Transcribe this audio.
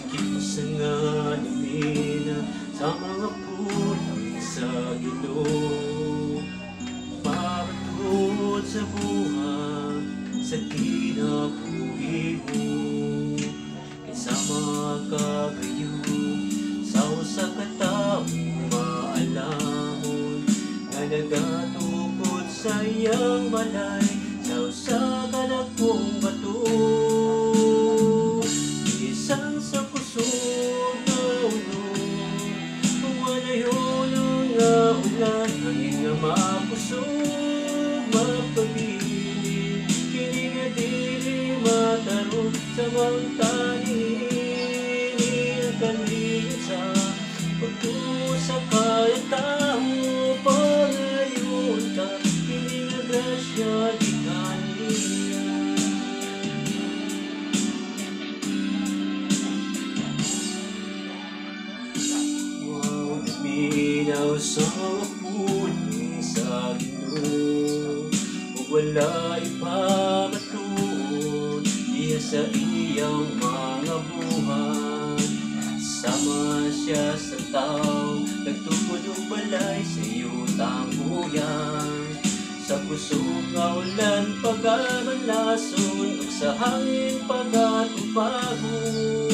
Kipusan nga namin sa mga pulang sa Ginoo, patunod sa buhay sa kinabuhi mo. Kaysa makagayo sa usa ka taong maalamon nga nagatukod sa iyang balay sa usa ka dakong bato. Bisan sa kusog na ulo, walay ulo nga ulan, hangin nga mapusog mapabilin, kini nga dili matarong sa bangtanin ang kanlingin sa pagtuo sa kaya tao. Pangayon ka, kini nga grasya di kanila. Minaw sa puling sa Ginoo, ug walay pamatuod diha sa iyang mga buhat. Sama siya sa tao, nagtukod og balay sa iyo tambuyan. Sa kusog nga ulan pagamanlason, ug sa hangin pagatupagon.